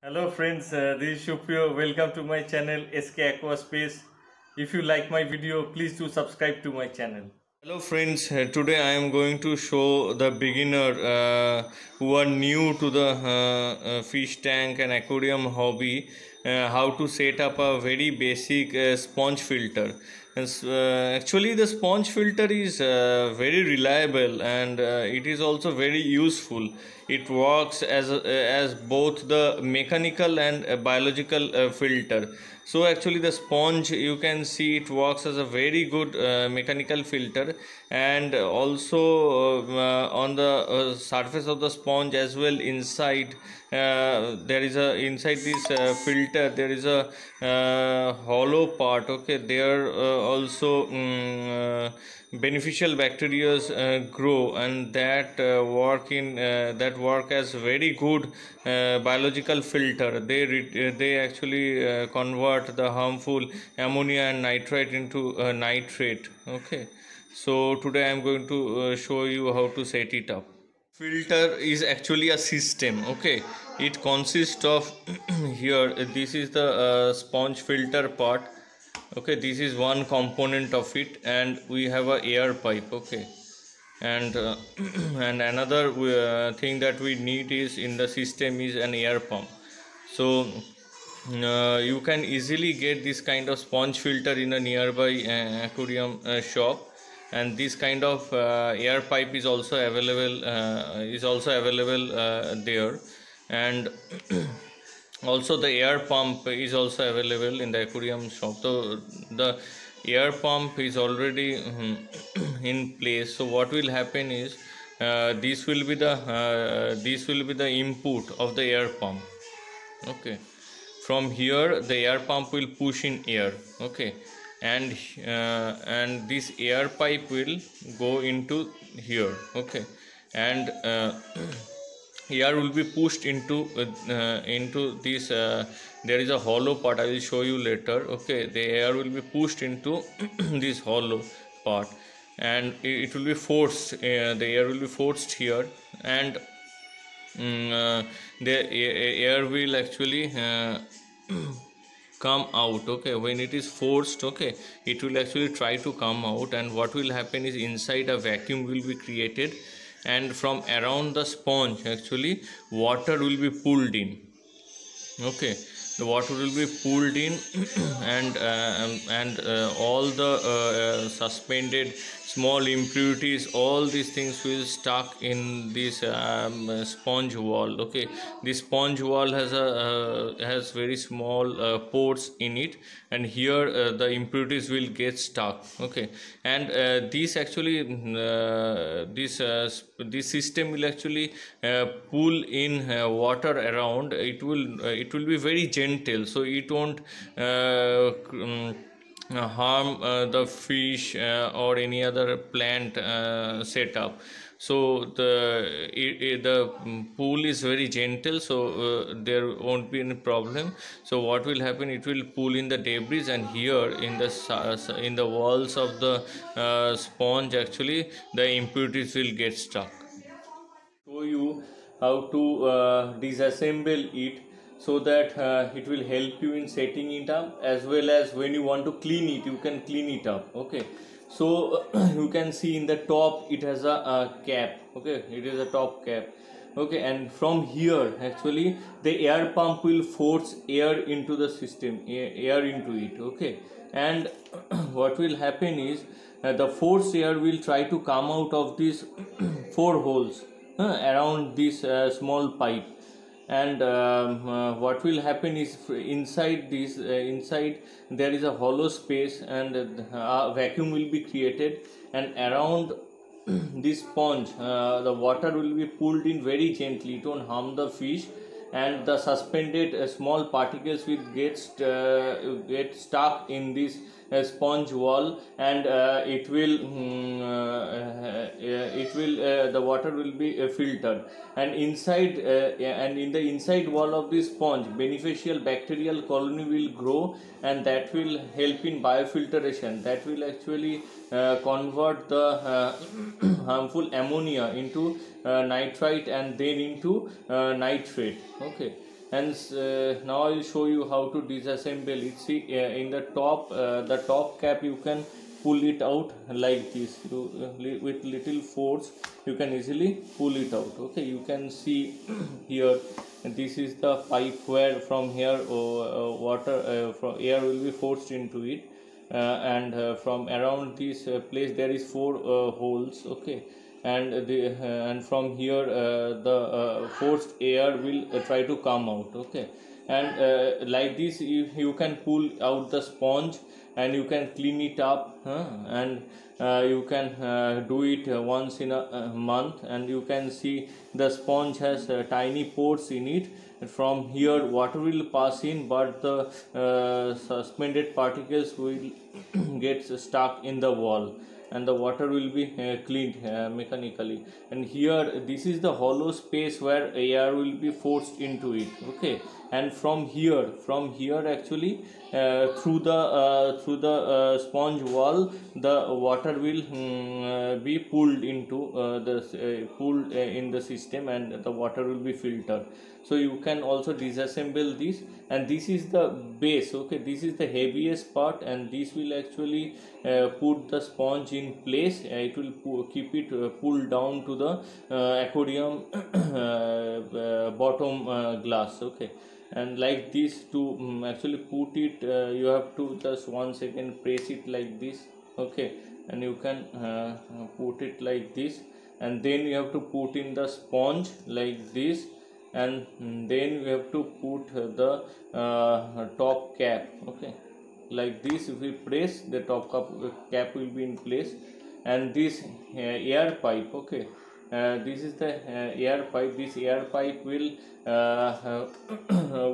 Hello friends, this is Shuprio. Welcome to my channel SK Aquaspace. If you like my video, please do subscribe to my channel. Hello friends, today I am going to show the beginner who are new to the fish tank and aquarium hobby how to set up a very basic sponge filter. Actually the sponge filter is very reliable and it is also very useful. It works as both the mechanical and biological filter. So actually the sponge, you can see it works as a very good mechanical filter, and also on the surface of the sponge as well, inside there is a, inside this filter there is a hollow part. Okay, there also beneficial bacteria grow, and that that work as very good biological filter. They actually convert the harmful ammonia and nitrite into nitrate. Okay, so today I am going to show you how to set it up. Filter is actually a system. Okay, it consists of here this is the sponge filter part. Okay, this is one component of it, and we have a air pipe. Okay, and and another thing that we need is in the system is an air pump. So you can easily get this kind of sponge filter in a nearby aquarium shop, and this kind of air pipe is also available there. And also the air pump is also available in the aquarium shop. So the air pump is already in place. So what will happen is this will be the input of the air pump. Okay, from here the air pump will push in air. Okay, and this air pipe will go into here. Okay, and air will be pushed into this there is a hollow part. I will show you later. Okay, the air will be pushed into this hollow part, and it will be forced, the air will be forced here, and the air will actually come out. Okay, when it is forced, okay, it will actually try to come out, and what will happen is inside a vacuum will be created, and from around the sponge actually water will be pulled in. Okay, the water will be pulled in and all the suspended small impurities, all these things will stuck in this sponge wall. Okay, this sponge wall has very small pores in it, and here the impurities will get stuck. Okay, and this actually this system will actually pull in water around. It will be very gentle, so it won't harm the fish or any other plant setup. So the pool is very gentle, so there won't be any problem. So what will happen, it will pull in the debris, and here in the walls of the sponge actually the impurities will get stuck. Show you how to disassemble it, so that it will help you in setting it up, as well as when you want to clean it, you can clean it up. Okay, so you can see in the top it has a cap. Okay, it is a top cap. Okay, and from here actually the air pump will force air into the system, air into it. Okay, and what will happen is the forced air will try to come out of these four holes around this small pipe. And what will happen is inside this inside there is a hollow space, and a vacuum will be created, and around this sponge the water will be pulled in very gently. It won't harm the fish, and the suspended small particles will get stuck in this sponge wall, and the water will be filtered, and inside and in the inside wall of this sponge beneficial bacterial colony will grow, and that will help in biofiltration. That will actually convert the harmful ammonia into nitrite, and then into nitrate. Okay, And now I will show you how to disassemble it. See, in the top cap you can pull it out like this. With little force you can easily pull it out. Okay, you can see here, this is the pipe where from here water from air will be forced into it, and from around this place there is 4 holes. Okay, and from here the forced air will try to come out. Okay, and like this you can pull out the sponge and you can clean it up, and you can do it once in a month, and you can see the sponge has tiny pores in it. From here water will pass in, but the suspended particles will get stuck in the wall, and the water will be cleaned mechanically. And here this is the hollow space where air will be forced into it. Okay, and from here actually through the sponge wall the water will be pulled into pulled in the system, and the water will be filtered. So you can also disassemble this, and this is the base. Okay, this is the heaviest part, and this will actually put the sponge in place. It will keep it pulled down to the aquarium bottom glass. Okay, and like this to actually put it, you have to just once again press it like this. Okay, and you can put it like this, and then you have to put in the sponge like this, and then you have to put the top cap. Okay, like this, if we press, the cap will be in place. And this air pipe, okay, this is the air pipe. This air pipe will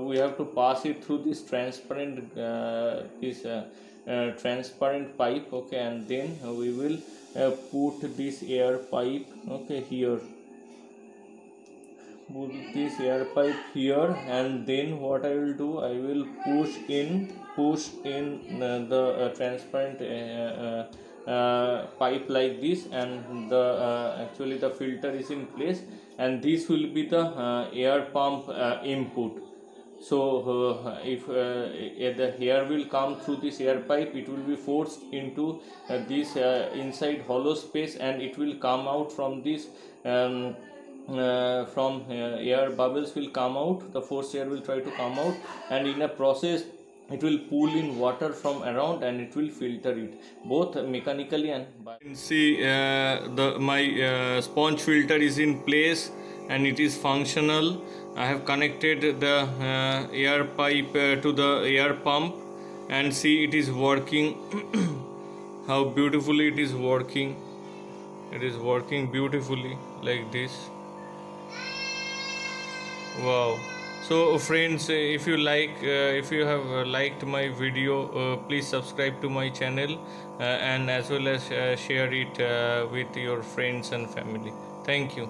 we have to pass it through this transparent transparent pipe. Okay, and then we will put this air pipe, okay, here, put this air pipe here, and then what I will do, I will push in the transparent pipe like this, and the actually the filter is in place, and this will be the air pump input. So if the air will come through this air pipe, it will be forced into this inside hollow space, and it will come out from this from air bubbles will come out, the forced air will try to come out, and in a process it will pull in water from around, and it will filter it both mechanically and by. See, the my sponge filter is in place and it is functional. I have connected the air pipe to the air pump, and see, it is working. How beautifully it is working. It is working beautifully like this. Wow. So friends, if you have liked my video, please subscribe to my channel, and as well as share it with your friends and family. Thank you.